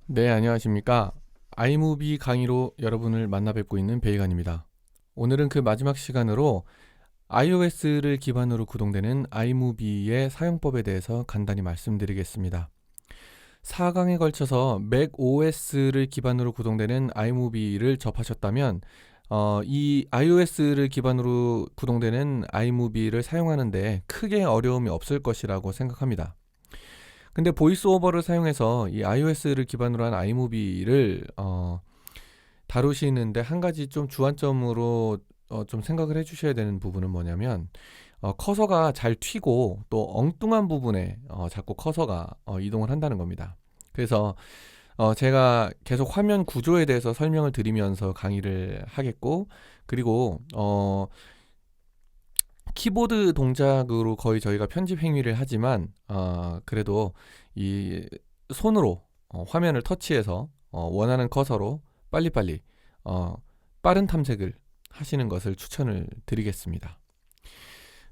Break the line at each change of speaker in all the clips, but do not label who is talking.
네, 안녕하십니까. 아이무비 강의로 여러분을 만나 뵙고 있는 베이간입니다. 오늘은 그 마지막 시간으로 iOS를 기반으로 구동되는 아이무비의 사용법에 대해서 간단히 말씀드리겠습니다. 4강에 걸쳐서 맥OS를 기반으로 구동되는 아이무비를 접하셨다면 이 iOS를 기반으로 구동되는 아이무비를 사용하는데 크게 어려움이 없을 것이라고 생각합니다. 근데 보이스 오버를 사용해서 이 iOS를 기반으로 한 아이무비를 다루시는데 한 가지 좀 주안점으로 좀 생각을 해주셔야 되는 부분은 뭐냐면 커서가 잘 튀고 또 엉뚱한 부분에 자꾸 커서가 이동을 한다는 겁니다. 그래서 제가 계속 화면 구조에 대해서 설명을 드리면서 강의를 하겠고, 그리고 키보드 동작으로 거의 저희가 편집 행위를 하지만 그래도 이 손으로 화면을 터치해서 원하는 커서로 빨리빨리 빠른 탐색을 하시는 것을 추천을 드리겠습니다.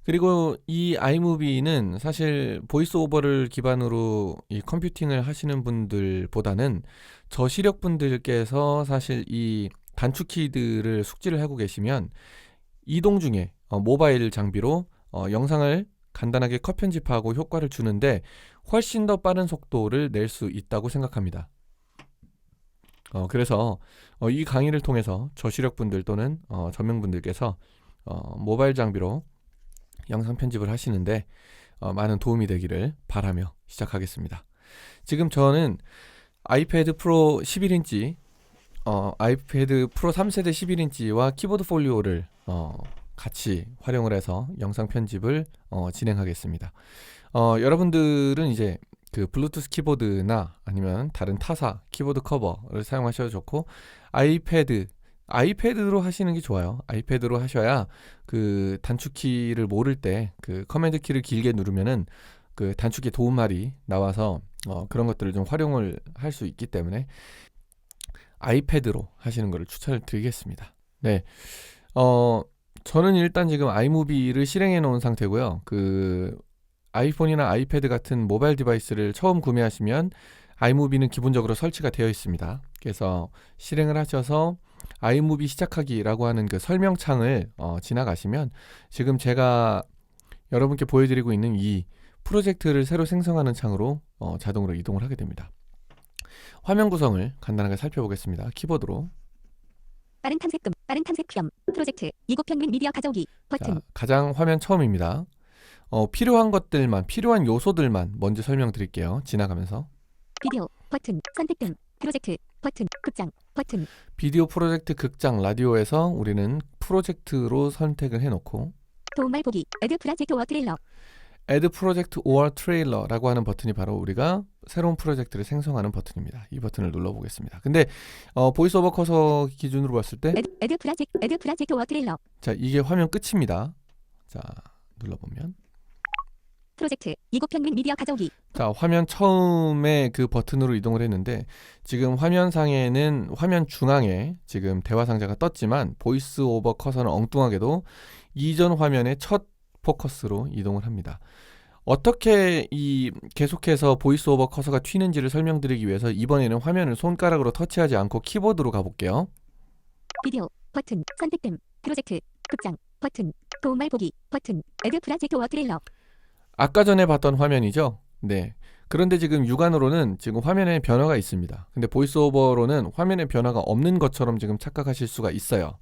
그리고 이 아이무비는 사실 보이스 오버를 기반으로 이 컴퓨팅을 하시는 분들보다는 저시력 분들께서 사실 이 단축 키들을 숙지를 하고 계시면 이동 중에 모바일 장비로 영상을 간단하게 컷 편집하고 효과를 주는데 훨씬 더 빠른 속도를 낼 수 있다고 생각합니다. 그래서 이 강의를 통해서 저시력 분들 또는 저명분들께서 모바일 장비로 영상 편집을 하시는데 많은 도움이 되기를 바라며 시작하겠습니다. 지금 저는 아이패드 프로 11인치 아이패드 프로 3세대 11인치와 키보드 폴리오를 같이 활용을 해서 영상 편집을 진행하겠습니다. 여러분들은 이제 그 블루투스 키보드나 아니면 다른 타사 키보드 커버를 사용하셔도 좋고, 아이패드로 하시는 게 좋아요. 아이패드로 하셔야 그 단축키를 모를 때 그 커맨드 키를 길게 누르면은 그 단축키 도움말이 나와서 그런 것들을 좀 활용을 할 수 있기 때문에 아이패드로 하시는 것을 추천을 드리겠습니다. 네. 저는 일단 지금 아이무비를 실행해 놓은 상태고요. 그 아이폰이나 아이패드 같은 모바일 디바이스를 처음 구매하시면 아이무비는 기본적으로 설치가 되어 있습니다. 그래서 실행을 하셔서 아이무비 시작하기라고 하는 그 설명창을 지나가시면 지금 제가 여러분께 보여드리고 있는 이 프로젝트를 새로 생성하는 창으로 자동으로 이동을 하게 됩니다. 화면 구성을 간단하게 살펴보겠습니다. 키보드로
빠른 탐색 시험, 프로젝트, 이곡편 및 미디어 가져오기, 버튼,
자, 가장 화면 처음입니다. 필요한 것들만, 필요한 요소들만 먼저 설명드릴게요. 지나가면서
비디오, 버튼, 선택 등, 프로젝트, 버튼, 극장, 버튼,
비디오 프로젝트 극장 라디오에서 우리는 프로젝트로 선택을 해놓고
도움말 보기, 애드 프로젝트 워 트레일러,
Add Project or Trailer라고 하는 버튼이 바로 우리가 새로운 프로젝트를 생성하는 버튼입니다. 이 버튼을 눌러보겠습니다. 근데 보이스 오버 커서 기준으로 봤을 때
애드 프로젝트 워 트레일러,
자, 이게 화면 끝입니다. 자, 눌러보면
프로젝트, 이곡편 및 미디어 가져오기,
자, 화면 처음에 그 버튼으로 이동을 했는데 지금 화면상에는 화면 중앙에 지금 대화 상자가 떴지만 보이스 오버 커서는 엉뚱하게도 이전 화면의 첫 포커스로 이동을 합니다. 어떻게 이 계속해서 보이스 오버 커서가 튀는지를 설명드리기 위해서 이번에는 화면을 손가락으로 터치하지 않고 키보드로 가볼게요.
비디오, 버튼, 선택 등, 프로젝트, 극장, 버튼, 도움말 보기, 버튼, 애드 프로젝트 워 트레일러,
아까 전에 봤던 화면이죠? 네. 그런데 지금 육안으로는 지금 화면에 변화가 있습니다. 근데 보이스 오버로는 화면에 변화가 없는 것처럼 지금 착각하실 수가 있어요.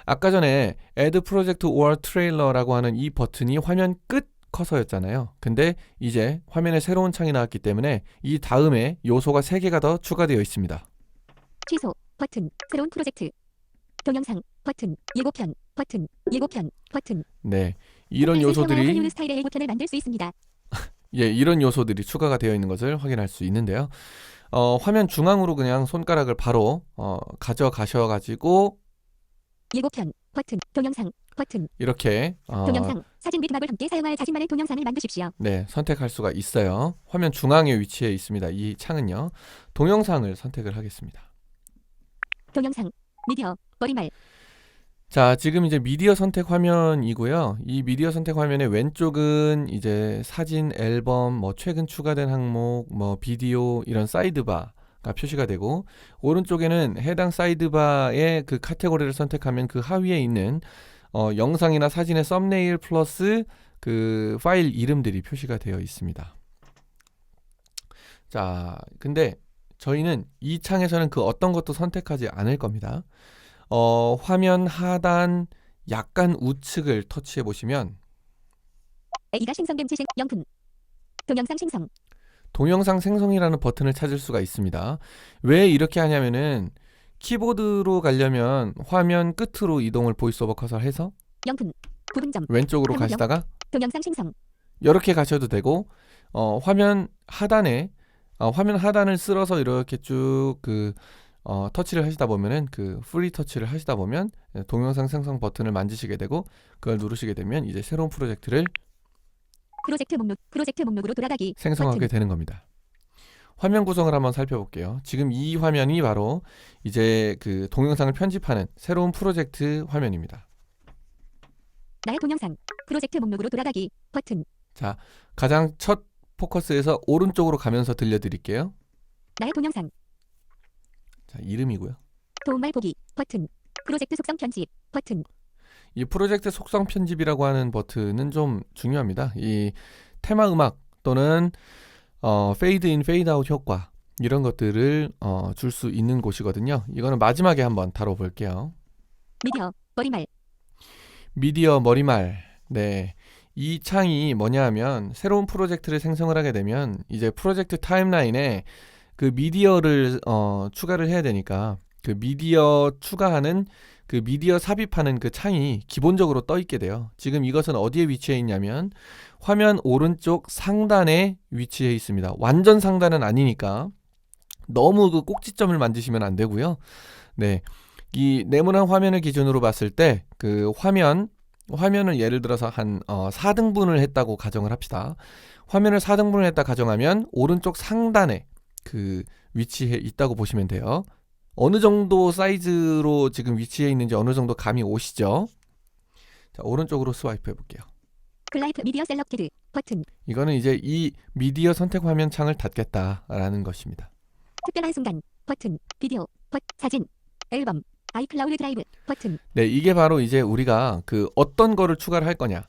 아까 전에 Add Project or Trailer라고 하는 이 버튼이 화면 끝 커서였잖아요. 근데 이제 화면에 새로운 창이 나왔기 때문에 이 다음에 요소가 3개가 더 추가되어 있습니다.
취소, 버튼, 새로운 프로젝트, 동영상, 버튼, 예고편, 버튼, 예고편, 버튼,
네. 이런
폴리스 쉐어와
요소들이
할리우드 스타일의 예고편을 만들 수 있습니다.
이런 요소들이 추가가 되어 있는 것을 확인할 수 있는데요. 화면 중앙으로 그냥 손가락을 바로 가져가셔가지고
예고편, 버튼, 동영상, 버튼,
이렇게
동영상, 사진 및 음악을 함께 사용할 자신만의 동영상을 만드십시오.
네, 선택할 수가 있어요. 화면 중앙에 위치해 있습니다. 이 창은요. 동영상을 선택을 하겠습니다.
동영상, 미디어, 머리말,
자, 지금 이제 미디어 선택 화면이고요. 이 미디어 선택 화면의 왼쪽은 이제 사진, 앨범, 뭐 최근 추가된 항목, 뭐 비디오 이런 사이드바가 표시가 되고, 오른쪽에는 해당 사이드바의 그 카테고리를 선택하면 그 하위에 있는 영상이나 사진의 썸네일 플러스 그 파일 이름들이 표시가 되어 있습니다. 자, 근데 저희는 이 창에서는 그 어떤 것도 선택하지 않을 겁니다. 화면 하단 약간 우측을 터치해 보시면
A가 생성된 재생 영품. 동영상 생성.
동영상 생성이라는 버튼을 찾을 수가 있습니다. 왜 이렇게 하냐면은 키보드로 가려면 화면 끝으로 이동을 보이스오버 커서 해서
영품. 부분점.
왼쪽으로
한국형.
가시다가
동영상 생성.
이렇게 가셔도 되고, 화면 하단을 쓸어서 이렇게 쭉 터치를 하시다 보면은 그 프리 터치를 하시다 보면 동영상 생성 버튼을 만지시게 되고, 그걸 누르시게 되면 이제 새로운 프로젝트를
프로젝트 목록으로 돌아가기.
생성하게
버튼.
되는 겁니다. 화면 구성을 한번 살펴볼게요. 지금 이 화면이 바로 이제 그 동영상을 편집하는 새로운 프로젝트 화면입니다.
나의 동영상. 프로젝트 목록으로 돌아가기. 버튼.
자, 가장 첫 포커스에서 오른쪽으로 가면서 들려드릴게요.
나의 동영상.
자, 이름이고요.
도움말 보기. 버튼. 프로젝트 속성 편집. 버튼.
이 프로젝트 속성 편집이라고 하는 버튼은 좀 중요합니다. 이 테마 음악 또는 페이드 인, 페이드 아웃 효과 이런 것들을 줄 수 있는 곳이거든요. 이거는 마지막에 한번 다뤄볼게요. 미디어 머리말. 네. 이 창이 뭐냐 하면 새로운 프로젝트를 생성을 하게 되면 이제 프로젝트 타임라인에 그 미디어를 추가를 해야 되니까 그 미디어 추가하는 그 미디어 삽입하는 그 창이 기본적으로 떠 있게 돼요. 지금 이것은 어디에 위치해 있냐면 화면 오른쪽 상단에 위치해 있습니다. 완전 상단은 아니니까 너무 그 꼭지점을 만지시면 안 되고요. 네. 이 네모난 화면을 기준으로 봤을 때 그 화면을 예를 들어서 한 4등분을 했다고 가정을 합시다. 화면을 4등분을 했다 가정하면 오른쪽 상단에 그 위치해 있다고 보시면 돼요. 어느 정도 사이즈로 지금 위치해 있는지 어느 정도 감이 오시죠? 자, 오른쪽으로 스와이프 해볼게요.
클라이프 미디어 셀렉티드. 버튼.
이거는 이제 이 미디어 선택 화면 창을 닫겠다라는 것입니다.
특별한 순간. 버튼. 비디오. 사진. 앨범. 아이클라우드 드라이브. 버튼.
네, 이게 바로 이제 우리가 그 어떤 거를 추가를 할 거냐,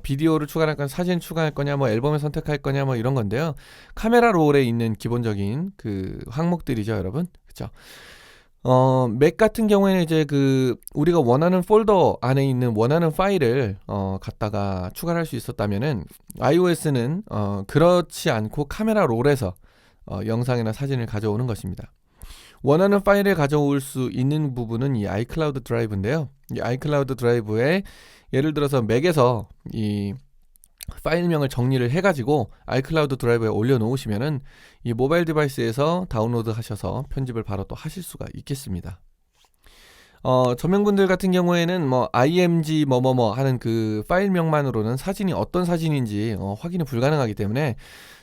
비디오를 추가할 거냐, 사진 추가할 거냐, 뭐 앨범을 선택할 거냐, 뭐 이런 건데요. 카메라 롤에 있는 기본적인 그 항목들이죠, 여러분. 그렇죠? 맥 같은 경우에는 이제 그 우리가 원하는 폴더 안에 있는 원하는 파일을 갖다가 추가를 할 수 있었다면은 iOS는 그렇지 않고 카메라 롤에서 영상이나 사진을 가져오는 것입니다. 원하는 파일을 가져올 수 있는 부분은 이 아이클라우드 드라이브인데요. 이 아이클라우드 드라이브에 예를 들어서 맥에서 이 파일명을 정리를 해가지고 아이클라우드 드라이브에 올려놓으시면은 이 모바일 디바이스에서 다운로드 하셔서 편집을 바로 또 하실 수가 있겠습니다. 저명분들 같은 경우에는 뭐 img 뭐뭐뭐 하는 그 파일명만으로는 사진이 어떤 사진인지 확인이 불가능하기 때문에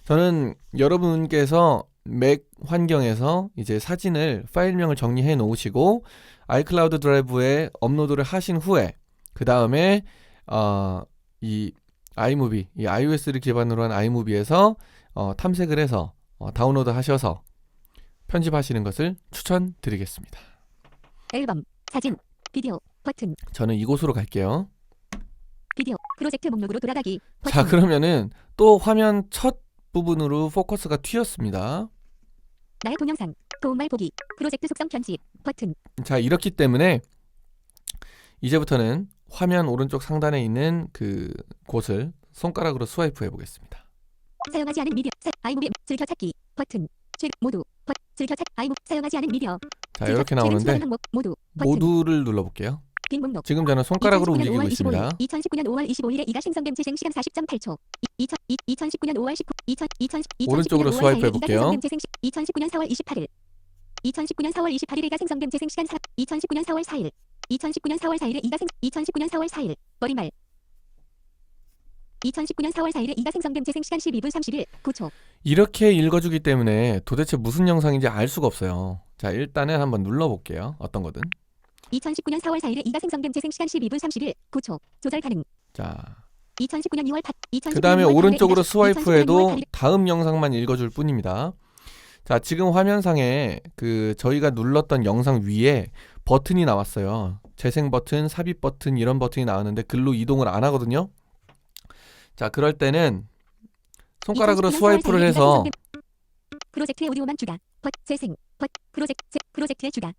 저는 여러분께서 맥 환경에서 이제 사진을 파일명을 정리해 놓으시고 아이클라우드 드라이브에 업로드를 하신 후에 그 다음에 이 아이무비, 이 iOS를 기반으로 한 아이무비에서 탐색을 해서 다운로드 하셔서 편집하시는 것을 추천드리겠습니다.
앨범. 사진. 비디오. 버튼.
저는 이곳으로 갈게요.
비디오. 프로젝트 목록으로 돌아가기. 버튼.
자, 그러면은 또 화면 첫 부분으로 포커스가 튀었습니다.
나의 동영상. 도움말 보기. 프로젝트 속성 편집. 버튼.
자, 이렇기 때문에 이제부터는 화면 오른쪽 상단에 있는 그 곳을 손가락으로 스와이프 해보겠습니다.
사용하지 않은 미디어. 아이무비. 즐겨찾기. 버튼. 모두. 아이무. 사용하지 않은 미디어.
자, 이렇게 나오는데
모두. 버튼.
모두를 눌러볼게요.
빈 목록.
지금 저는 손가락으로
2019년
움직이고
5월 25일,
있습니다.
2019년 5월 25일에 이가 생성된 재생 시간 40.8초. 2019년 5월 19, 2019년
오른쪽으로
5월
스와이프
4일
해볼게요.
이가 생성된 재생 2019년 4월 28일. 2019년 4월 28일에 이가 생성된 재생 시간 2019년 4월 4일. 2019년 4월 4일에 이가 2019년 4월 4일. 머리말. 2019년 4월 4일에 이가 생성된 재생 시간 12분 31, 9초.
이렇게 읽어주기 때문에 도대체 무슨 영상인지 알 수가 없어요. 자, 일단은 한번 눌러볼게요. 어떤 거든.
2019년 4월 4일에 이가 생성된 재생 시간 12분 31, 9초. 조절 가능.
자,
2019년 2월 8일.
그 다음에 오른쪽으로 스와이프해도 다음 영상만 읽어줄 뿐입니다. 자, 지금 화면상에 그 저희가 눌렀던 영상 위에 버튼이 나왔어요. 재생 버튼, 삽입 버튼 이런 버튼이 나왔는데 글로 이동을 안 하거든요. 자, 그럴 때는 손가락으로
2019년 4월
스와이프를
4일
해서
프로젝트의 오디오만 추가. 재생. 프로젝트의 추가.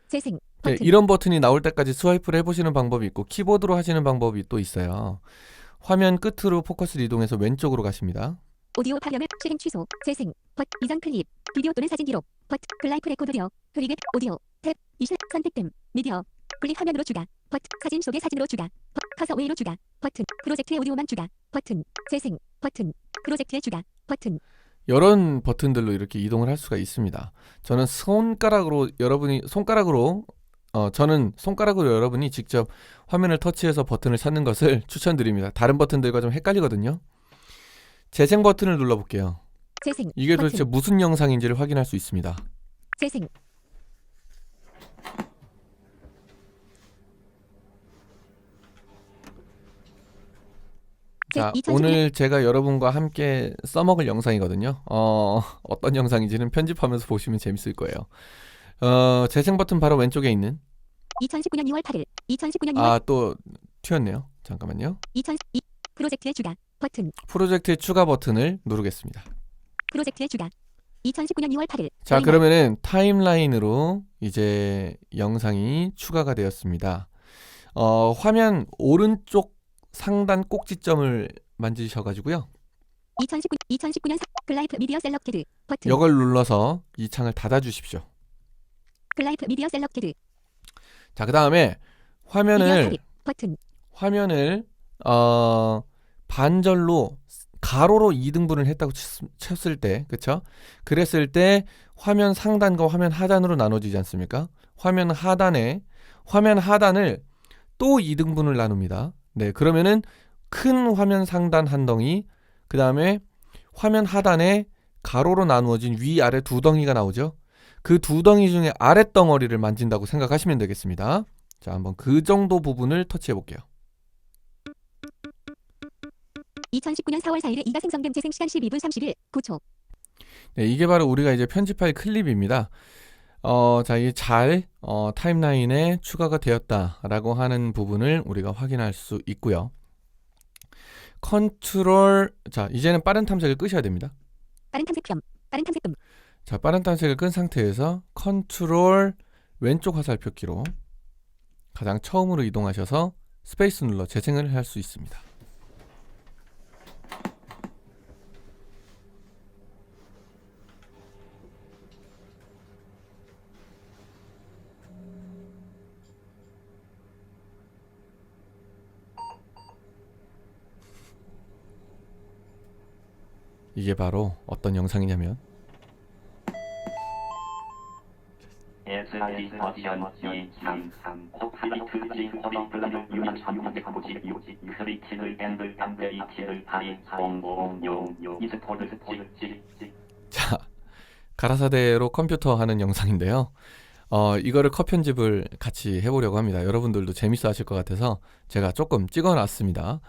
재생.
네,
버튼.
이런 버튼이 나올 때까지 스와이프를 해보시는 방법이 있고 키보드로 하시는 방법이 또 있어요. 화면 끝으로 포커스를 이동해서 왼쪽으로 가십니다.
오디오 파렴을 실행 취소. 재생. 이전 클립. 비디오 또는 사진 기록. 글라이프 레코드려. 클릭 오디오. 탭. 이실 선택됨. 미디어. 클릭 화면으로 추가. 사진 속의 사진으로 추가. 커서 웨이로 추가. 버튼. 프로젝트의 오디오만 추가. 버튼. 재생. 버튼. 프로젝트의 추가. 버튼.
이런 버튼들로 이렇게 이동을 할 수가 있습니다. 저는 손가락으로 여러분이 직접 화면을 터치해서 버튼을 찾는 것을 추천드립니다. 다른 버튼들과 좀 헷갈리거든요. 재생 버튼을 눌러볼게요.
재생.
이게
버튼.
도대체 무슨 영상인지를 확인할 수 있습니다.
재생.
자,
2019년
오늘 제가 여러분과 함께 써먹을 영상이거든요. 어떤 영상인지는 편집하면서 보시면 재밌을 거예요. 재생 버튼 바로 왼쪽에 있는
2019년 2월 8일. 2019년 2월
또 튀었네요. 잠깐만요.
2002 프로젝트의 추가. 버튼.
프로젝트의 추가 버튼을 누르겠습니다.
프로젝트의 추가. 2019년 2월 8일.
자, 그러면은 타임라인으로 이제 영상이 추가가 되었습니다. 화면 오른쪽 상단 꼭지점을 만지셔가지고요.
2019년 글라이프 미디어 셀렉티드. 버튼.
이걸 눌러서 이 창을 닫아주십시오.
글라이프 미디어 셀렉티드.
자, 그 다음에
미디어 삽입. 버튼.
화면을 반절로 가로로 2등분을 했다고 쳤을 때, 그쵸? 그랬을 때 화면 상단과 화면 하단으로 나눠지지 않습니까? 화면 하단을 또 2등분을 나눕니다. 네, 그러면은 큰 화면 상단 한 덩이, 그 다음에 화면 하단에 가로로 나누어진 위아래 두 덩이가 나오죠. 그 두 덩이 중에 아랫덩어리를 만진다고 생각하시면 되겠습니다. 자, 한번 그 정도 부분을 터치해 볼게요.
2019년 4월 4일에 이가 생성됨. 재생 시간 12분 31 9초.
네, 이게 바로 우리가 이제 편집할 클립입니다. 자, 이게 잘 타임라인에 추가가 되었다라고 하는 부분을 우리가 확인할 수 있고요. 자, 이제는 빠른 탐색을 끄셔야 됩니다.
빠른 탐색점. 빠른 탐색금.
자, 빠른 탐색을 끈 상태에서 컨트롤 왼쪽 화살표 키로 가장 처음으로 이동하셔서 스페이스 눌러 재생을 할 수 있습니다. 이게 바로 어떤 영상이냐면
SID 버전 233 하이라이트 징어리 블라드 유난 참여한대 가보지 요지 크리티를 앤들 담베이티를 하인 공공용 이스포드 지
자, 가라사대로 컴퓨터 하는 영상인데요. 이거를 컷 편집을 같이 해보려고 합니다. 여러분들도 재밌어 하실 것 같아서 제가 조금 찍어놨습니다.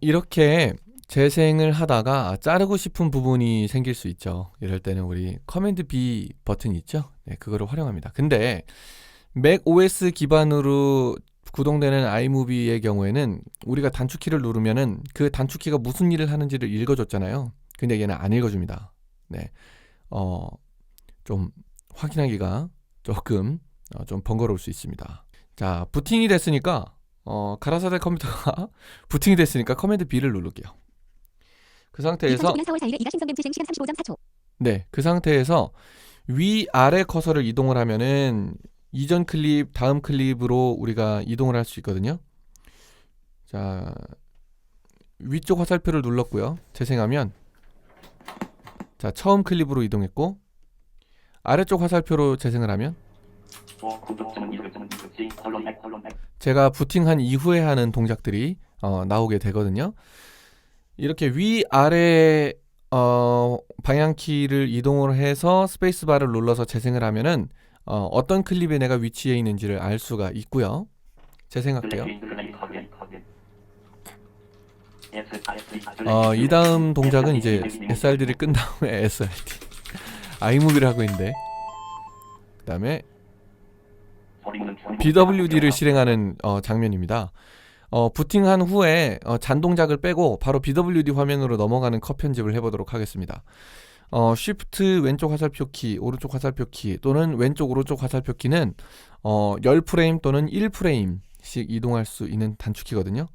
이렇게 재생을 하다가 자르고 싶은 부분이 생길 수 있죠. 이럴 때는 우리 커맨드 B 버튼 있죠? 네, 그거를 활용합니다. 근데 맥 OS 기반으로 구동되는 아이무비의 경우에는 우리가 단축키를 누르면은 그 단축키가 무슨 일을 하는지를 읽어줬잖아요. 근데 얘는 안 읽어줍니다. 네, 좀 확인하기가 조금 좀 번거로울 수 있습니다. 자, 부팅이 됐으니까 가라사대 컴퓨터가 부팅이 됐으니까 커맨드 B를 누를게요. 그 상태에서
2019년 4월 4일에 이가 생성됨. 재생 시간 35.4초.
네, 그 상태에서 위아래 커서를 이동을 하면은 이전 클립, 다음 클립으로 우리가 이동을 할 수 있거든요. 자, 위쪽 화살표를 눌렀고요. 재생하면 자, 처음 클립으로 이동했고 아래쪽 화살표로 재생을 하면 제가 부팅한 이후에 하는 동작들이 나오게 되거든요. 이렇게 위아래 방향키를 이동을 해서 스페이스바를 눌러서 재생을 하면은 어떤 클립에 내가 위치해 있는지를 알 수가 있고요. 재생할게요. 이 다음 동작은 이제 SRD를 끈 다음에 SRD 아이무비를 하고 있는데. 그다음에 BWD를 실행하는 장면입니다. 부팅한 후에 잔 동작을 빼고 바로 BWD 화면으로 넘어가는 컷 편집을 해보도록 하겠습니다. Shift 왼쪽 화살표 키, 오른쪽 화살표 키 또는 왼쪽 오른쪽 화살표 키는 10프레임 또는 1프레임씩 이동할 수 있는 단축키거든요.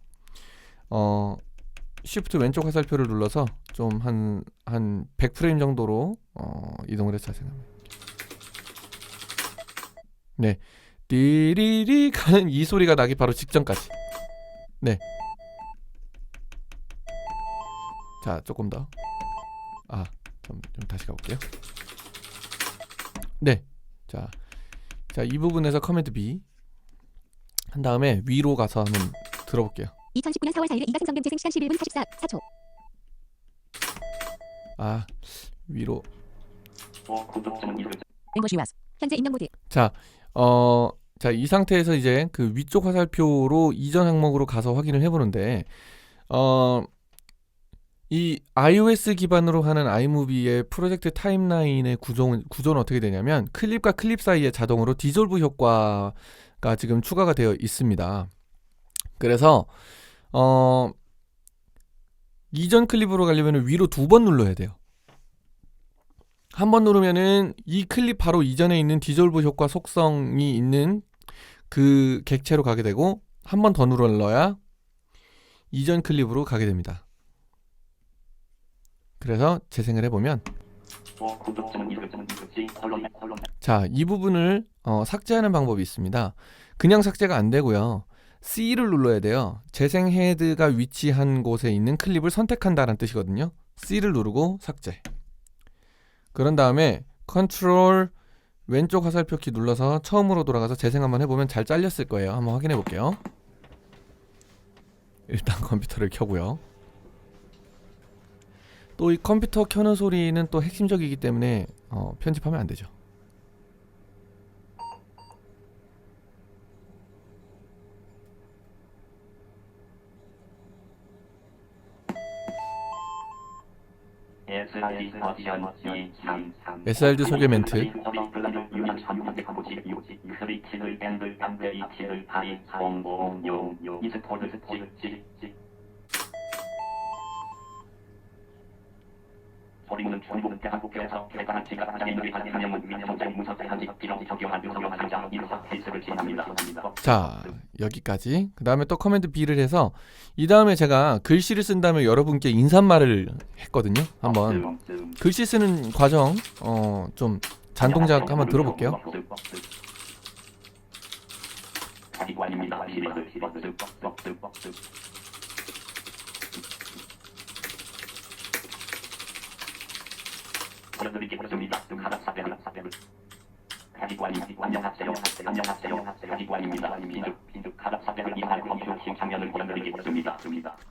Shift 왼쪽 화살표를 눌러서 좀 한 100프레임 정도로 이동을 해서 생각합니다. 네, 띠리리 가는 이 소리가 나기 바로 직전까지. 네. 자, 조금 더. 좀 다시 가볼게요. 네. 자, 이 부분에서 커맨드 B 한 다음에 위로 가서 한번 들어볼게요.
2019년 4월 4일 이가승 정병 재생 시간 11분 44초.
위로.
랭거시 와스. 현재 입력 모드.
자, 이 상태에서 이제 그 위쪽 화살표로 이전 항목으로 가서 확인을 해보는데, 이 iOS 기반으로 하는 아이무비의 프로젝트 타임라인의 구조는 어떻게 되냐면, 클립과 클립 사이에 자동으로 디졸브 효과가 지금 추가가 되어 있습니다. 그래서 이전 클립으로 가려면 위로 2번 눌러야 돼요. 한 번 누르면은 이 클립 바로 이전에 있는 디졸브 효과 속성이 있는 그 객체로 가게 되고, 한 번 더 눌러야 이전 클립으로 가게 됩니다. 그래서 재생을 해보면, 자, 이 부분을 삭제하는 방법이 있습니다. 그냥 삭제가 안 되고요. C를 눌러야 돼요. 재생 헤드가 위치한 곳에 있는 클립을 선택한다는 뜻이거든요. C를 누르고 삭제. 그런 다음에 컨트롤 왼쪽 화살표 키 눌러서 처음으로 돌아가서 재생 한번 해보면 잘 잘렸을 거예요. 한번 확인해 볼게요. 일단 컴퓨터를 켜고요. 또 이 컴퓨터 켜는 소리는 또 핵심적이기 때문에 편집하면 안 되죠. SRD 소개 멘트. 자, 여기까지. 그 다음에 또 커맨드 B를 해서, 이 다음에 제가 글씨를 쓴 다음에 여러분께 인사말을 했거든요. 한번 글씨 쓰는 과정 좀 잔동작 한번 들어볼게요.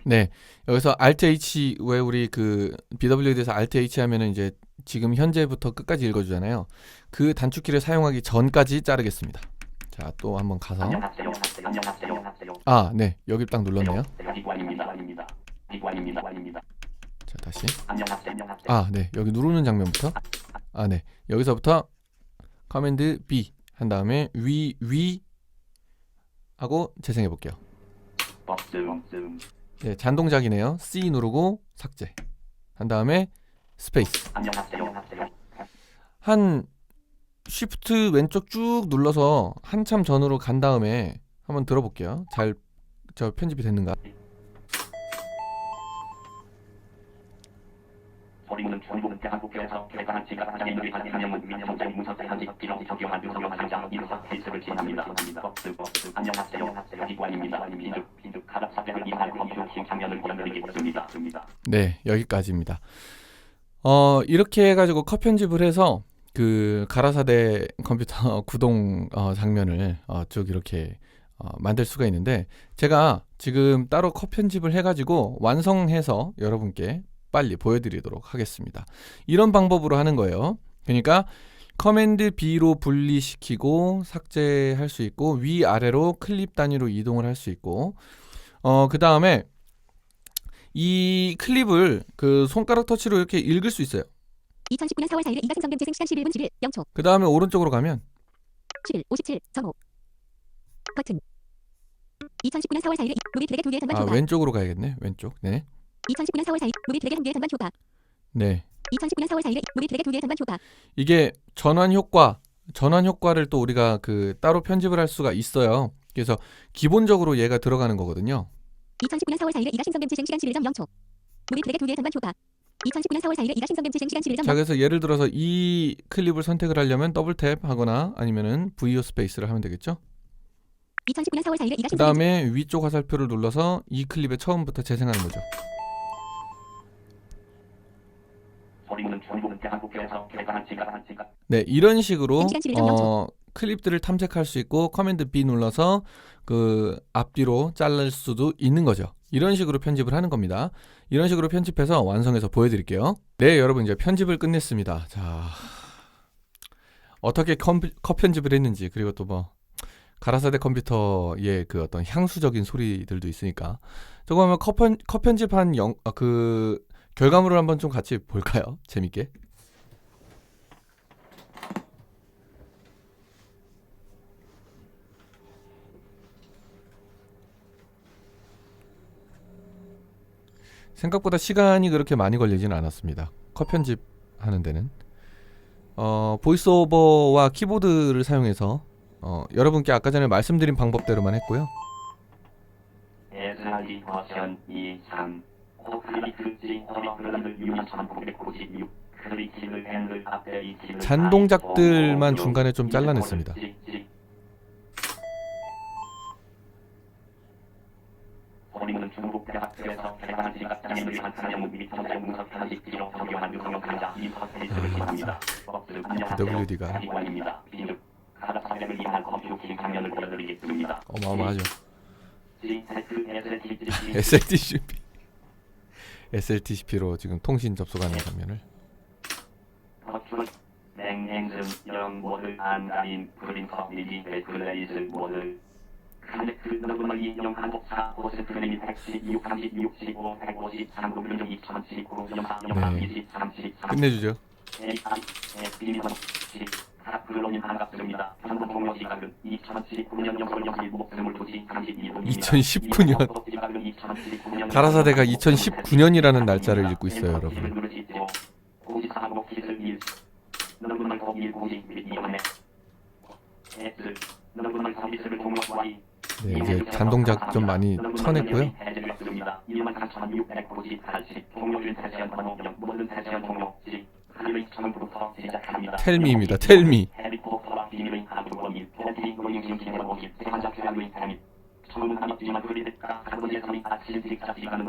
네, 여기서 Alt H, 왜 우리 그 BWD에서 Alt H 하면은 이제 지금 현재부터 끝까지 읽어주잖아요. 그 단축키를 사용하기 전까지 자르겠습니다. 자, 또 한번 가서. 네, 여기 딱 눌렀네요. 자, 다시. 네, 여기 누르는 장면부터. 네, 여기서부터 커맨드 B 한 다음에 위 하고 재생해 볼게요. 네, 잔동작이네요. C 누르고 삭제 한 다음에 스페이스. 한 쉬프트 왼쪽 쭉 눌러서 한참 전으로 간 다음에 한번 들어볼게요. 잘 편집이 됐는가. 네, 여기까지입니다. 이렇게 해가지고 컷 편집을 해서 그 가라사대 컴퓨터 구동 장면을 쭉 이렇게 만들 수가 있는데, 제가 지금 따로 컷 편집을 해가지고 완성해서 여러분께 빨리 보여드리도록 하겠습니다. 이런 방법으로 하는 거예요. 그러니까 커맨드 B로 분리시키고 삭제할 수 있고, 위아래로 클립 단위로 이동을 할 수 있고, 그 다음에 이 클립을 그 손가락 터치로 이렇게 읽을 수 있어요.
2019년 4월 4일에 이가 생성된 재생 시간 11분 11 0초.
그 다음에 오른쪽으로 가면
11 57.5 버튼. 2019년 4월 4일에 루비 플래그 2개의 전반
아
효과.
왼쪽으로 가야겠네. 왼쪽. 네.
2019년 4월 4일 루비 플래그 1개의 전반 효과.
네.
2019년 4월 4일에 루비 플래그 2개의 전반 효과.
이게 전환 효과를 또 우리가 그 따로 편집을 할 수가 있어요. 그래서 기본적으로 얘가 들어가는 거거든요.
2019년 4월 4일에 이가 생성된 재생 시간 11.0초. 루비 플래그 2개의 전반 효과. 2019년 4월 4일에 이가 생성된 재생 시간 11.0초.
자, 그래서 예를 들어서 이 클립을 선택을 하려면 더블 탭 하거나 아니면은 VO 스페이스를 하면 되겠죠.
2019년 4월 4일에 이가
그
생성된
다음에 위쪽 화살표를 눌러서 이 클립의 처음부터 재생하는 거죠.
소리는 전부 대한국에서 개발한 지가
네, 이런 식으로
시간 11.0초.
클립들을 탐색할 수 있고 커맨드 B 눌러서 그 앞뒤로 자를 수도 있는 거죠. 이런 식으로 편집을 하는 겁니다. 이런 식으로 편집해서 완성해서 보여드릴게요. 네, 여러분 이제 편집을 끝냈습니다. 자, 어떻게 컷 편집을 했는지, 그리고 또 뭐 가라사대 컴퓨터의 그 어떤 향수적인 소리들도 있으니까 저거 한번 컷 편집한 그 결과물을 한번 좀 같이 볼까요? 재밌게. 생각보다 시간이 그렇게 많이 걸리지는 않았습니다. 컷 편집하는 데는. 보이스오버와 키보드를 사용해서 여러분께 아까 전에 말씀드린 방법대로만 했고요.
SRD 버전 2.3 코클리트 G 어리플랜드 유닛 1996 클릭키를 핸들 앞에
잔동작들만 중간에 좀 잘라냈습니다.
소리는 중국 대학교에서 개발한 지각장애를 위한 사용 및 정책 문서 편집지로 적용한 유성형 강좌 인터페이스를 시작합니다.
WD가
기관입니다. 비누 가라사대를 위한 컴퓨팅 장면을 보여드리겠습니다.
어마어마하죠.
SLTCP
SLTCP SLTCP로 지금 통신 접속하는 장면을.
버추얼 맹행승 영 모드 안가인 프린터 미디 베클레이즈 모드 카넥트 너블 이용 한국사 고스 프레미 116 36 15 153 9 2019 0 23 23
끝내주죠.
AI 비밀번호 하프로님 반갑습니다. 현금 공여 시각은 2019년 0월 0일 목숨을 두시 32분입니다.
2019년 가라사대가 2019년이라는 날짜를 읽고 있어요, 여러분. 네, 이제 잔동작 좀 많이 쳐냈고요. 텔미입니다. 텔미.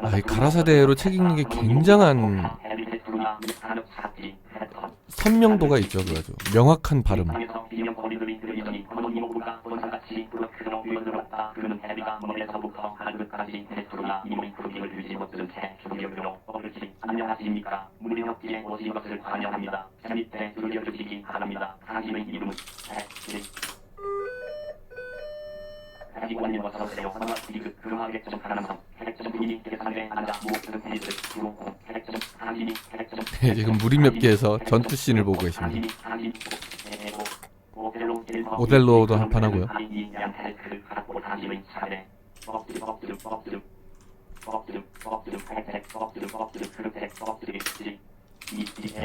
아, 이 가라사대로 책 읽는 게 굉장한 선명도가 있죠. 그래서 명확한 발음.
안녕하십니까. 무료협기에 오신 것을 환영합니다. 재밌게 즐겨주시기 바랍니다. 사진의 이름은 기관님 어서오세요. 한마디그 그하객점 가능성 객점 분위기 계산에 앉아 무엇을 페이스 주고 객점 사진이 객점
네, 지금 무림엽기에서 전투씬을 보고 계십니다. 오델로도 한판 하고요.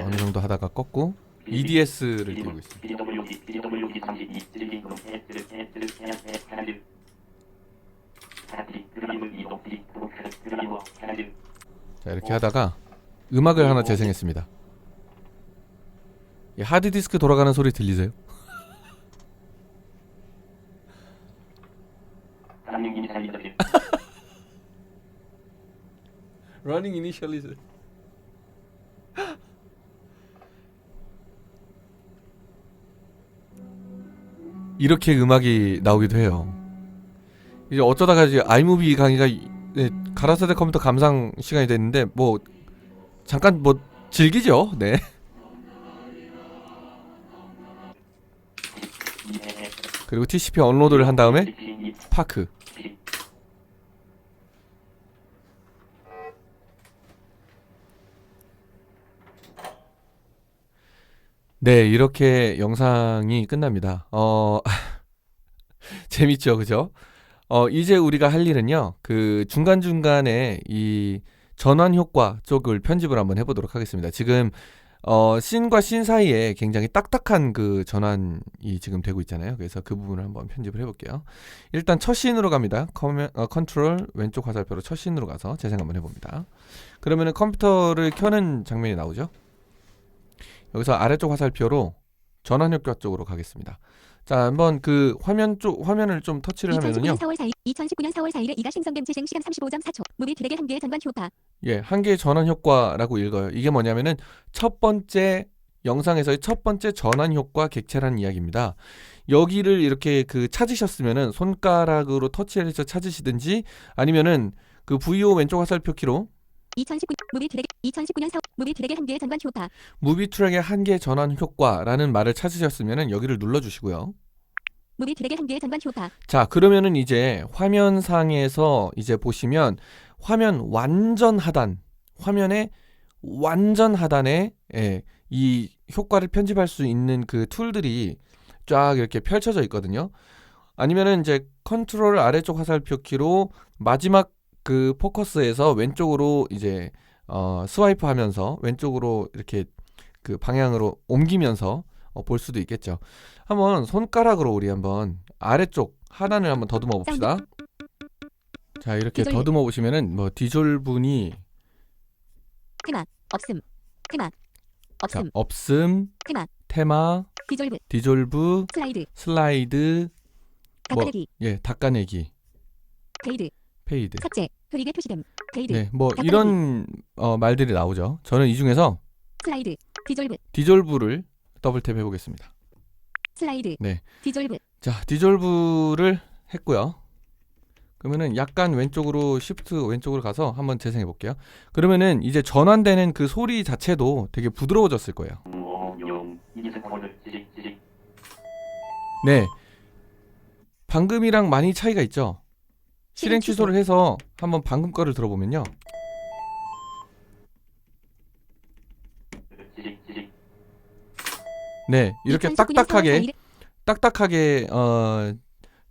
어느 정도 하다가 껐고 EDS를 띄우고 있습니다. 자, 이렇게 하다가 음악을 하나 재생했습니다. 이 하드디스크 돌아가는 소리 들리세요? Running initialize. 이렇게 음악이 나오기도 해요. 이제 어쩌다가 이제 아이무비 강의가 가라사대 컴퓨터 감상 시간이 됐는데 뭐 잠깐 뭐 즐기죠. 네. 그리고 TCP 업로드를 한 다음에 파크. 네, 이렇게 영상이 끝납니다. 재밌죠, 그죠? 이제 우리가 할 일은요, 그 중간중간에 이 전환 효과 쪽을 편집을 한번 해보도록 하겠습니다. 지금, 씬과 씬 사이에 굉장히 딱딱한 그 전환이 지금 되고 있잖아요. 그래서 그 부분을 한번 편집을 해볼게요. 일단 첫 씬으로 갑니다. 컨트롤 왼쪽 화살표로 첫 씬으로 가서 재생 한번 해봅니다. 그러면은 컴퓨터를 켜는 장면이 나오죠. 여기서 아래쪽 화살표로 전환 효과 쪽으로 가겠습니다. 자, 한번 그 화면을 좀 터치를
2019년
하면은요.
4월 4일 2019년 4월 4일에 이가 생성된 재생 시간 35.4초. 무비 트랙의 한 개의 전관 효과.
예, 한 개의 전환 효과라고 읽어요. 이게 뭐냐면은 첫 번째 영상에서의 첫 번째 전환 효과 객체라는 이야기입니다. 여기를 이렇게 그 찾으셨으면은 손가락으로 터치해서 찾으시든지 아니면은 그 VO 왼쪽 화살표 키로
2019년 4월 무비 트랙의 한 개의 전관 효과.
무비 트랙의 한 개 전환 효과라는 말을 찾으셨으면은 여기를 눌러 주시고요.
무비 트랙의 한 개의 전관 효과.
자, 그러면은 이제 화면상에서 이제 보시면 화면 완전 하단, 화면의 완전 하단에 이 효과를 편집할 수 있는 그 툴들이 쫙 이렇게 펼쳐져 있거든요. 아니면은 이제 컨트롤 아래쪽 화살표 키로 마지막 그 포커스에서 왼쪽으로 이제 스와이프 하면서 왼쪽으로 이렇게 그 방향으로 옮기면서 볼 수도 있겠죠. 한번 손가락으로 우리 한번 아래쪽 하단을 한번 더듬어 봅시다. 자, 이렇게
디졸브.
더듬어 보시면은 뭐 디졸분이
테마 없음. 테마
자,
없음.
없음,
테마
테마,
디졸브.
디졸브,
슬라이드.
슬라이드, 뭐
닦아내기.
닦아내기,
페이드.
페이드.
삭제. 흐리게 표시됨. 페이드.
네, 뭐
닦아내기.
이런 말들이 나오죠. 저는 이 중에서
슬라이드. 디졸브.
디졸브를 더블 탭 해보겠습니다.
슬라이드.
네.
디졸브.
자, 디졸브를 했고요. 그러면은 약간 왼쪽으로 시프트 왼쪽으로 가서 한번 재생해 볼게요. 그러면은 이제 전환되는 그 소리 자체도 되게 부드러워졌을 거예요.
용 이기스코드 지직
네. 방금이랑 많이 차이가 있죠. 실행 취소를 해서 한번 방금 거를 들어보면요.
지직
네, 이렇게
2019년 4월
딱딱하게
4일에
딱딱하게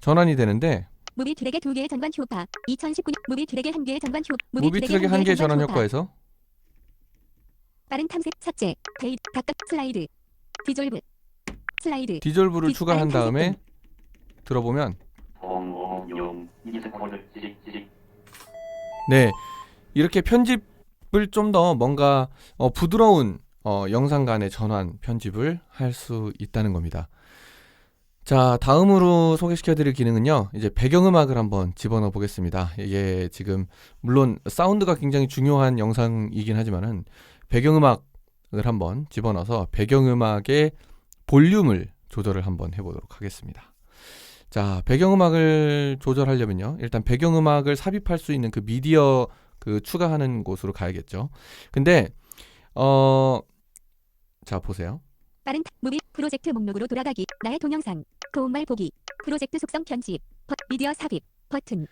전환이 되는데
무비 트랙의 두 개의 전관 효과. 2019년 무비 트랙의 한 개의 전관 효과.
무비 트랙의 한 개의 전환 효과에서
빠른 탐색 삭제. 페이드. 닦아. 슬라이드. 디졸브. 슬라이드.
디졸브를 추가한
탐색
다음에
등.
들어보면
용 이기스코드 지직
네, 이렇게 편집을 좀 더 뭔가 부드러운 영상 간의 전환 편집을 할 수 있다는 겁니다. 자, 다음으로 소개시켜드릴 기능은요, 이제 배경음악을 한번 집어넣어 보겠습니다. 이게 지금 물론 사운드가 굉장히 중요한 영상이긴 하지만은 배경음악을 한번 집어넣어서 배경음악의 볼륨을 조절을 한번 해보도록 하겠습니다. 자, 배경음악을 조절하려면요, 일단 배경음악을 삽입할 수 있는 그 미디어 그 추가하는 곳으로 가야겠죠. 근데 자, 보세요.
빠른 무비 프로젝트 목록으로 돌아가기. 나의 동영상. 도움말 보기. 프로젝트 속성 편집. 미디어 삽입. 버튼.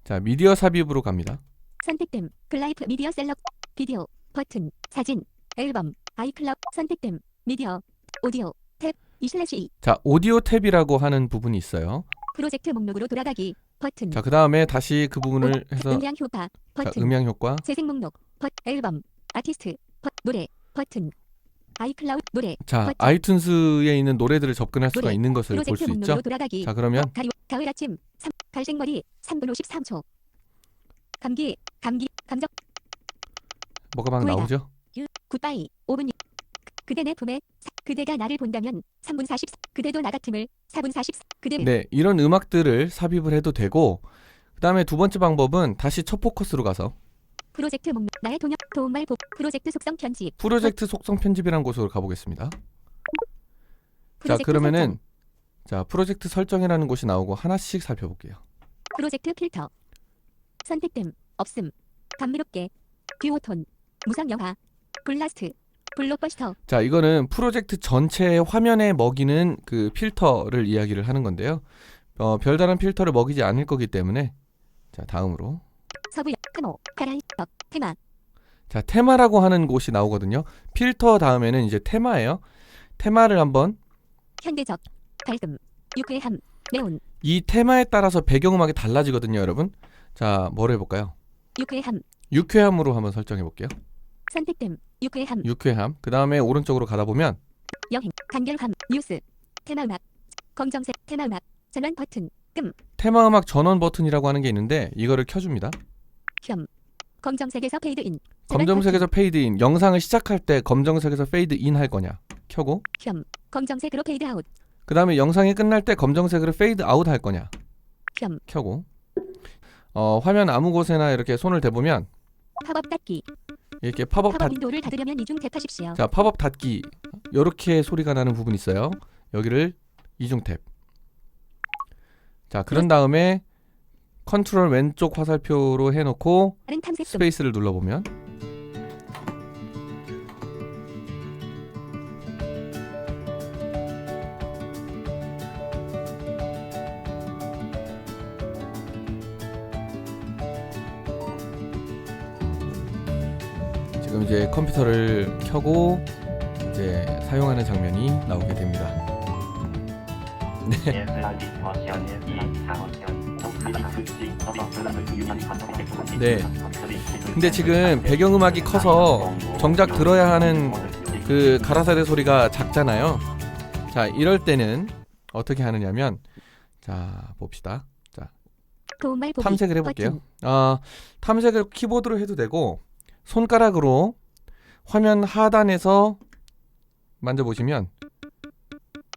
자, 미디어 삽입으로 갑니다.
선택됨. 글라이프 미디어 셀럽. 비디오. 버튼. 사진. 앨범. 아이클라우드. 선택됨. 미디어. 오디오. 탭. 2/2.
자, 오디오 탭이라고 하는 부분이 있어요.
프로젝트 목록으로 돌아가기. 버튼.
자, 그 다음에 다시 그 부분을 해서
음량 효과.
자,
버튼.
음향 효과.
재생 목록. 앨범. 아티스트. 노래. 버튼. 아이클라우드 노래.
자,
버튼.
아이튠즈에 있는 노래들을 접근할 수가
노래.
있는 것을 볼
프로젝트
수
목록으로
있죠.
돌아가기.
자, 그러면
가을 아침. 갈색머리 3분 53초. 감기. 감정.
뭐가 막
후회다.
나오죠?
굿바이. 5분. 그대 내 품에. 그대가 나를 본다면 3분 44. 그대도 나 같음을 4분 44. 그대.
네, 이런 음악들을 삽입을 해도 되고, 그 다음에 두 번째 방법은 다시 첫 포커스로 가서
프로젝트 목록. 나의 도움말 보. 프로젝트 속성 편집.
프로젝트 속성 편집이라는 곳으로 가보겠습니다. 자,
프로젝트
그러면은
설정.
자, 프로젝트 설정이라는 곳이 나오고 하나씩 살펴볼게요.
프로젝트 필터. 선택됨. 없음. 감미롭게. 듀오톤. 무상 영화. 블라스트. 블록버스터.
자, 이거는 프로젝트 전체의 화면에 먹이는 그 필터를 이야기를 하는 건데요. 별다른 필터를 먹이지 않을 거기 때문에 자, 다음으로
서부역. 크모. 카라이. 테마.
자, 테마라고 하는 곳이 나오거든요. 필터 다음에는 이제 테마예요. 테마를 한번
현대적, 밝음, 유쾌함, 네온,
이 테마에 따라서 배경음악이 달라지거든요, 여러분. 자, 뭘 해볼까요?
유쾌함,
유쾌함으로 한번 설정해 볼게요.
선택됨, 유쾌함,
유쾌함. 그 다음에 오른쪽으로 가다 보면
여행, 간결함, 뉴스, 테마음악, 검정색, 테마음악, 전원 버튼,
테마음악 전원 버튼이라고 하는 게 있는데 이거를 켜줍니다.
겸, 검정색에서 페이드인, 전원
검정색에서 페이드인. 영상을 시작할 때 검정색에서 페이드인 할 거냐? 켜고.
버튼, 겸, 검정색으로 페이드아웃,
그 다음에 영상이 끝날 때 검정색으로 페이드아웃 할 거냐?
겸,
켜고. 화면 아무 곳에나 이렇게 손을 대보면
팝업 닫기,
이렇게 팝업
팝업
닫
윈도우를 닫으려면 이중 탭하십시오.
자, 팝업 닫기. 요렇게 소리가 나는 부분이 있어요. 여기를 이중 탭. 자, 그런 다음에 컨트롤 왼쪽 화살표로 해놓고
다른 탐색 좀,
스페이스를 눌러보면 지금 이제 컴퓨터를 켜고 이제 사용하는 장면이 나오게 됩니다. 네. 근데 지금 배경음악이 커서 정작 들어야 하는 그 가라사대 소리가 작잖아요. 자, 이럴 때는 어떻게 하느냐면, 자, 봅시다. 자,
도움말 보기,
탐색을 해볼게요.
버튼,
탐색을 키보드로 해도 되고 손가락으로 화면 하단에서 만져보시면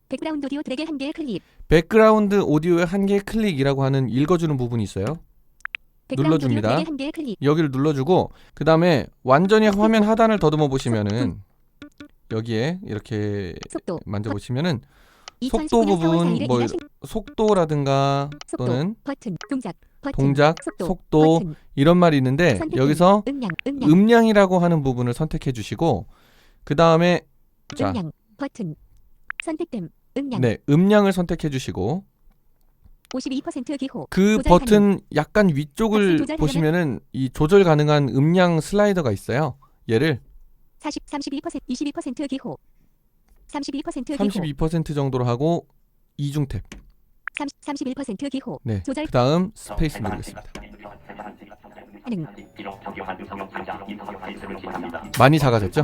백그라운드 오디오 드래그 한 개의 클립,
백그라운드 오디오의 한 개의 클릭이라고 하는 읽어주는 부분이 있어요.
백그라운드 오디오
눌러줍니다.
드래그 한 개의 클립,
여기를 눌러주고 그 다음에 완전히 화면 하단을 더듬어 보시면은 여기에 이렇게
속도,
만져보시면은
2019년
속도
4월
부분
4일에
뭐
이가 신-
속도라든가
속도,
또는
버튼, 동작, 버튼,
동작, 속도
버튼,
이런 말이 있는데
선택,
여기서
음량,
음량이라고 하는 부분을 선택해 주시고 그 다음에 자,
음량, 버튼, 선택됨, 음량,
네, 음량을 선택해 주시고
52% 기호,
그
조절
버튼 약간 위쪽을
조절하려면-
보시면은 이 조절 가능한 음량 슬라이더가 있어요. 얘를
32%, 22% 기호, 32% 기호,
32% 정도로 하고 이중 탭.
31% 기호,
네.
조절
그 다음 스페이스 누르겠습니다.
가능,
많이 작아졌죠?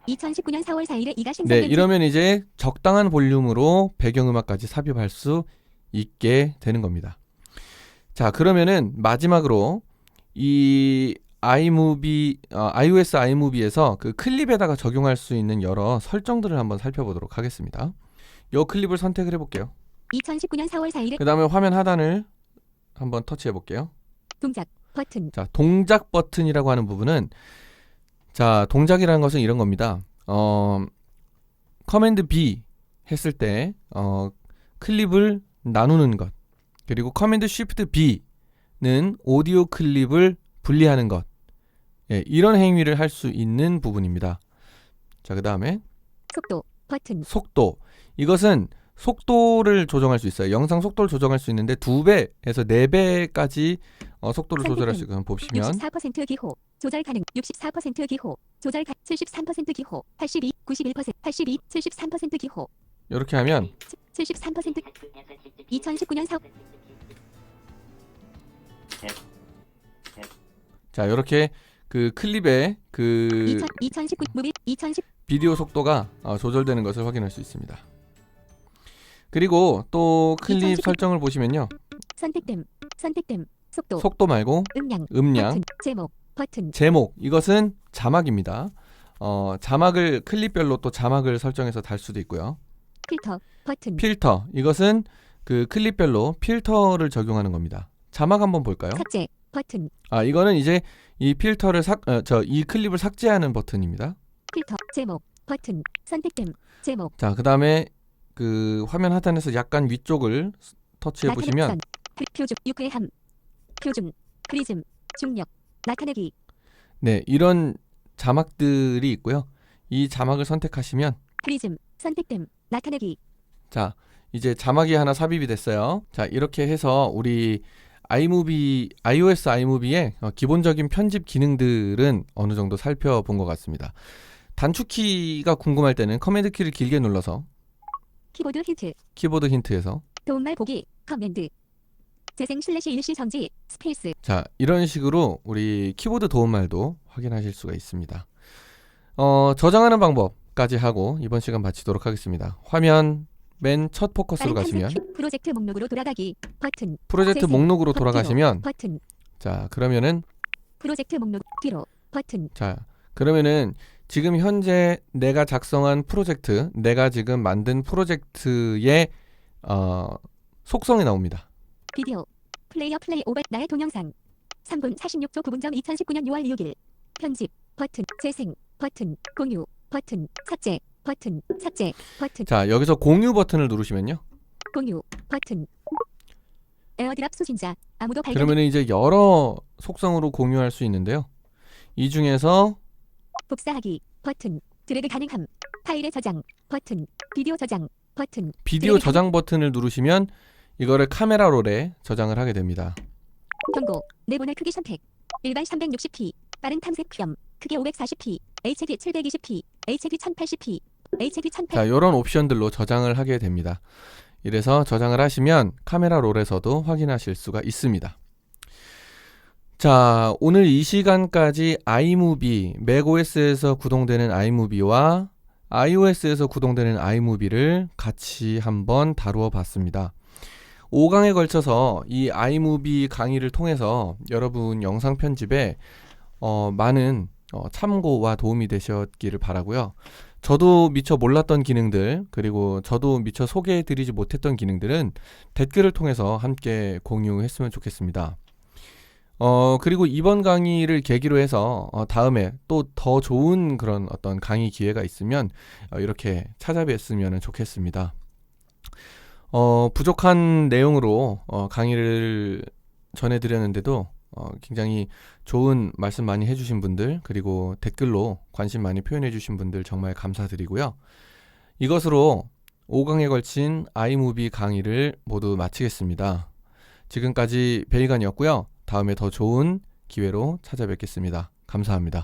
2019년 4월 4일에 이가
네,
신설된
이러면 이제 적당한 볼륨으로 배경음악까지 삽입할 수 있게 되는 겁니다. 자, 그러면은 마지막으로 이 iOS iMovie에서 그 클립에다가 적용할 수 있는 여러 설정들을 한번 살펴보도록 하겠습니다. 이 클립을 선택을 해볼게요.
2019년 4월 4일에
그 다음에 화면 하단을 한번 터치해 볼게요.
동작, 버튼,
자, 동작 버튼이라고 하는 부분은 자, 동작이라는 것은 이런 겁니다. 커맨드 B 했을 때 클립을 나누는 것, 그리고 커맨드 쉬프트 B는 오디오 클립을 분리하는 것, 예, 이런 행위를 할 수 있는 부분입니다. 자, 그 다음에
속도, 버튼,
속도. 이것은 속도를 조정할 수 있어요. 영상 속도를 조정할 수 있는데 2배에서 4배까지 속도를 조절할 수 있고 보시면
64% 기호, 조절 가능, 64% 기호, 조절 가, 73% 기호, 82, 91%, 82, 73% 기호,
이렇게 하면
73%, 2019년 4월
자, 이렇게 그 클립의 그
2019 무비 2010
비디오 속도가 조절되는 것을 확인할 수 있습니다. 그리고 또 클립
2019
설정을 보시면요.
선택됨, 속도,
속도 말고
음량,
음량,
버튼, 제목, 버튼,
제목. 이것은 자막입니다. 자막을 클립별로 또 자막을 설정해서 달 수도 있고요.
필터, 버튼,
필터. 이것은 그 클립별로 필터를 적용하는 겁니다. 자막 한번 볼까요?
삭제, 버튼,
이거는 이제 이 필터를 이 클립을 삭제하는 버튼입니다.
필터, 제목, 버튼, 선택됨, 제목,
자, 그다음에 그 화면 하단에서 약간 위쪽을 터치해 보시면
표준, 유쾌함, 표준, 프리즘, 중력, 나타내기,
네, 이런 자막들이 있고요. 이 자막을 선택하시면
프리즘, 선택됨, 나타내기,
자, 이제 자막이 하나 삽입이 됐어요. 자, 이렇게 해서 우리 iOS iMovie의 기본적인 편집 기능들은 어느 정도 살펴본 것 같습니다. 단축키가 궁금할 때는 커맨드 키를 길게 눌러서
키보드 힌트.
키보드 힌트에서
도움말 보기. 커맨드. 재생 슬래시 일시정지. 스페이스.
자, 이런 식으로 우리 키보드 도움말도 확인하실 수가 있습니다. 저장하는 방법까지 하고 이번 시간 마치도록 하겠습니다. 화면 맨 첫 포커스로
다른
가시면
탐색 큐. 프로젝트 목록으로 돌아가기. 버튼.
프로젝트
재생.
목록으로
뒤로.
돌아가시면
버튼.
자, 그러면은
프로젝트 목록. 뒤로. 버튼.
지금 현재 내가 작성한 프로젝트, 내가 지금 만든 프로젝트의 속성이 나옵니다.
비디오. 플레이어 플레이 오버. 나의 동영상. 3분 46초 9분 전 2019년 6월 6일. 편집. 버튼. 재생. 버튼. 공유. 버튼. 삭제. 버튼. 삭제. 버튼.
자, 여기서 공유 버튼을 누르시면요.
공유. 버튼. 에어드랍 수신자. 아무도 발견.
그러면 이제 여러 속성으로 공유할 수 있는데요. 이 중에서
복사하기. 버튼. 드래그 가능함. 파일의 저장. 버튼. 비디오 저장. 버튼.
비디오
드래그
저장 버튼을 누르시면 이거를 카메라 롤에 저장을 하게 됩니다.
경고. 내보낼 크기 선택. 일반 360p. 빠른 탐색 film. 크기 540p. HD 720p. HD 1080p. HD 1080p.
자, 이런 옵션들로 저장을 하게 됩니다. 이래서 저장을 하시면 카메라 롤에서도 확인하실 수가 있습니다. 자, 오늘 이 시간까지 아이무비, 맥OS에서 구동되는 아이무비와 iOS에서 구동되는 아이무비를 같이 한번 다루어 봤습니다. 5강에 걸쳐서 이 아이무비 강의를 통해서 여러분 영상 편집에 많은 참고와 도움이 되셨기를 바라고요. 저도 미처 몰랐던 기능들, 그리고 저도 미처 소개해드리지 못했던 기능들은 댓글을 통해서 함께 공유했으면 좋겠습니다. 그리고 이번 강의를 계기로 해서 다음에 또 더 좋은 그런 어떤 강의 기회가 있으면 이렇게 찾아뵀으면 좋겠습니다. 부족한 내용으로 강의를 전해드렸는데도 굉장히 좋은 말씀 많이 해주신 분들, 그리고 댓글로 관심 많이 표현해주신 분들 정말 감사드리고요. 이것으로 5강에 걸친 아이무비 강의를 모두 마치겠습니다. 지금까지 베이간이었고요. 다음에 더 좋은 기회로 찾아뵙겠습니다. 감사합니다.